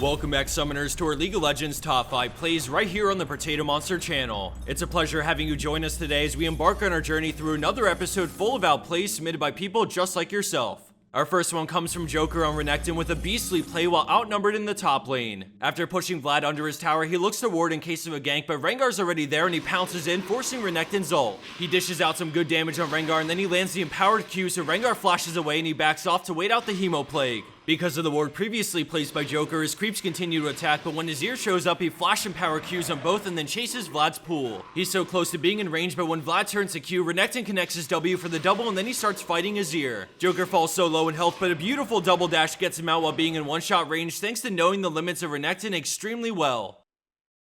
Welcome back, Summoners, to our League of Legends Top 5 plays right here on the Protatomonster channel. It's a pleasure having you join us today as we embark on our journey through another episode full of outplays submitted by people just like yourself. Our first one comes from Joker on Renekton with a beastly play while outnumbered in the top lane. After pushing Vlad under his tower, he looks to ward in case of a gank, but Rengar's already there and he pounces in, forcing Renekton's ult. He dishes out some good damage on Rengar and then he lands the empowered Q, so Rengar flashes away and he backs off to wait out the Hemo Plague. Because of the ward previously placed by Joker, his creeps continue to attack, but when Azir shows up, he flash and power Qs on both and then chases Vlad's pool. He's so close to being in range, but when Vlad turns to Q, Renekton connects his W for the double and then he starts fighting Azir. Joker falls so low in health, but a beautiful double dash gets him out while being in one-shot range thanks to knowing the limits of Renekton extremely well.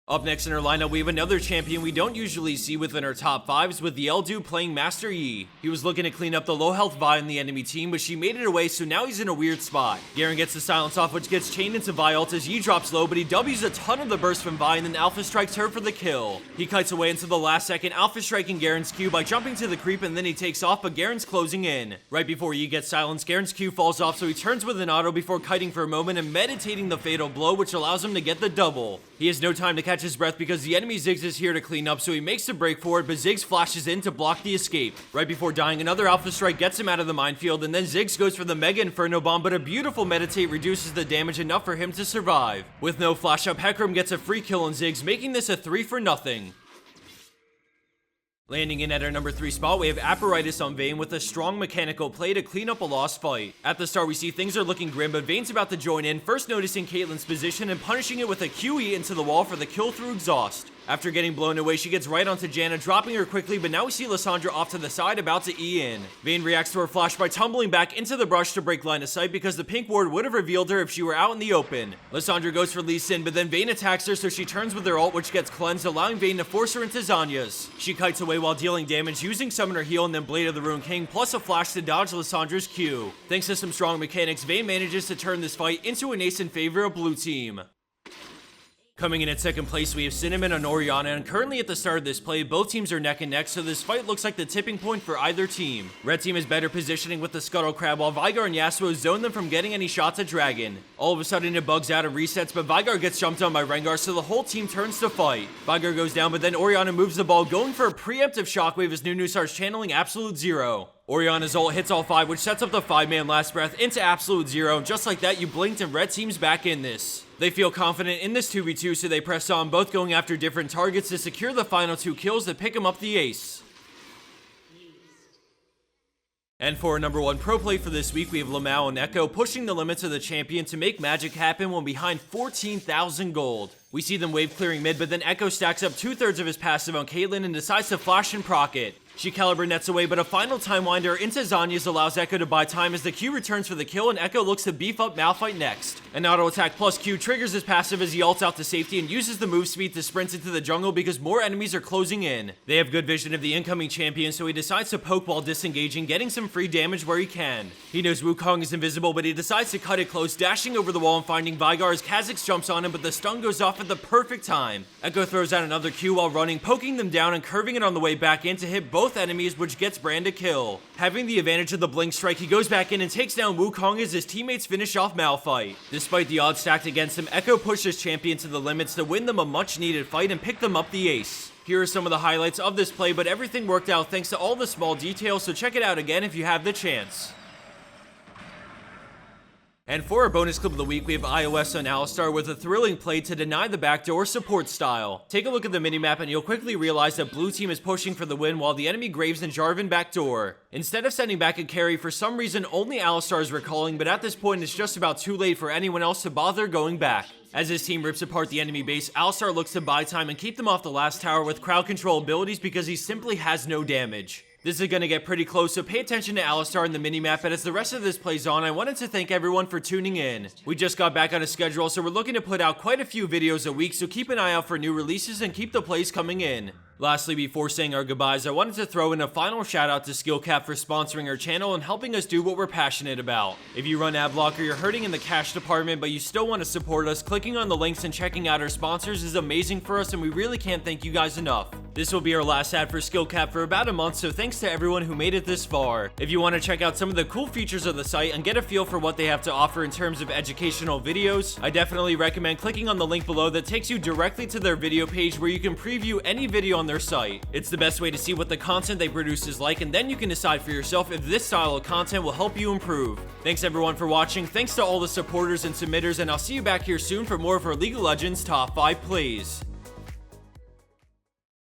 Up next in our lineup, we have another champion we don't usually see within our top 5s, with the Theldude playing Master Yi. He was looking to clean up the low health Vi in the enemy team, but she made it away, so now he's in a weird spot. Garen gets the silence off, which gets chained into Vi ult as Yi drops low, but he W's a ton of the burst from Vi and then Alpha strikes her for the kill. He kites away until the last second, Alpha striking Garen's Q by jumping to the creep and then he takes off, but Garen's closing in. Right before Yi gets silenced, Garen's Q falls off, so he turns with an auto before kiting for a moment and meditating the fatal blow, which allows him to get the double. He has no time to catch his breath because the enemy Ziggs is here to clean up, so he makes the break for it, but Ziggs flashes in to block the escape. Right before dying, another Alpha Strike gets him out of the minefield, and then Ziggs goes for the Mega Inferno Bomb, but a beautiful Meditate reduces the damage enough for him to survive. With no flash up, Hecarim gets a free kill on Ziggs, making this a 3 for nothing. Landing in at our number 3 spot, we have Aperitus on Vayne with a strong mechanical play to clean up a lost fight. At the start, we see things are looking grim, but Vayne's about to join in, first noticing Caitlyn's position and punishing it with a QE into the wall for the kill through exhaust. After getting blown away, she gets right onto Janna, dropping her quickly, but now we see Lissandra off to the side about to E in. Vayne reacts to her flash by tumbling back into the brush to break line of sight because the pink ward would have revealed her if she were out in the open. Lissandra goes for Lee Sin, but then Vayne attacks her, so she turns with her ult, which gets cleansed, allowing Vayne to force her into Zanya's. She kites away while dealing damage, using Summoner Heal and then Blade of the Rune King, plus a flash to dodge Lissandra's Q. Thanks to some strong mechanics, Vayne manages to turn this fight into an ace in favor of blue team. Coming in at second place, we have Ccinamon on Orianna, and currently at the start of this play, both teams are neck and neck, so this fight looks like the tipping point for either team. Red team is better positioning with the Scuttle Crab, while Veigar and Yasuo zone them from getting any shots at Dragon. All of a sudden it bugs out and resets, but Veigar gets jumped on by Rengar, so the whole team turns to fight. Veigar goes down, but then Orianna moves the ball, going for a preemptive shockwave as Nunu starts channeling Absolute Zero. Orianna's ult hits all 5, which sets up the 5-man last breath into Absolute Zero, and just like that, you blinked and red team's back in this. They feel confident in this 2v2, so they press on, both going after different targets to secure the final 2 kills that pick them up the ace. And for our number 1 pro play for this week, we have Lamau and Ekko pushing the limits of the champion to make magic happen when behind 14,000 gold. We see them wave clearing mid, but then Ekko stacks up 2/3 of his passive on Caitlyn and decides to flash and proc it. She caliber nets away, but a final time winder into Zanya's allows Ekko to buy time as the Q returns for the kill, and Ekko looks to beef up Malphite next. An auto attack plus Q triggers his passive as he ults out to safety and uses the move speed to sprint into the jungle because more enemies are closing in. They have good vision of the incoming champion, so he decides to poke while disengaging, getting some free damage where he can. He knows Wukong is invisible, but he decides to cut it close, dashing over the wall and finding Veigar as Kha'Zix jumps on him, but the stun goes off at the perfect time. Ekko throws out another Q while running, poking them down and curving it on the way back in to hit both enemies, which gets Brand a kill. Having the advantage of the blink strike, he goes back in and takes down Wukong as his teammates finish off Malphite. Despite the odds stacked against him, Ekko pushes champion to the limits to win them a much needed fight and pick them up the ace. Here are some of the highlights of this play, but everything worked out thanks to all the small details, so check it out again if you have the chance. And for our bonus clip of the week, we have iOS on Alistar with a thrilling play to deny the backdoor support style. Take a look at the minimap and you'll quickly realize that blue team is pushing for the win while the enemy Graves and Jarvan backdoor. Instead of sending back a carry, for some reason only Alistar is recalling, but at this point it's just about too late for anyone else to bother going back. As his team rips apart the enemy base, Alistar looks to buy time and keep them off the last tower with crowd control abilities because he simply has no damage. This is going to get pretty close, so pay attention to Alistar in the minimap, and as the rest of this plays on, I wanted to thank everyone for tuning in. We just got back on a schedule, so we're looking to put out quite a few videos a week, so keep an eye out for new releases and keep the plays coming in. Lastly, before saying our goodbyes, I wanted to throw in a final shout out to SkillCap for sponsoring our channel and helping us do what we're passionate about. If you run Adblock or you're hurting in the cash department but you still want to support us, clicking on the links and checking out our sponsors is amazing for us, and we really can't thank you guys enough. This will be our last ad for SkillCap for about a month, so thanks to everyone who made it this far. If you want to check out some of the cool features of the site and get a feel for what they have to offer in terms of educational videos, I definitely recommend clicking on the link below that takes you directly to their video page where you can preview any video on their site. It's the best way to see what the content they produce is like, and then you can decide for yourself if this style of content will help you improve. Thanks everyone for watching, thanks to all the supporters and submitters, and I'll see you back here soon for more of our League of Legends Top 5 plays.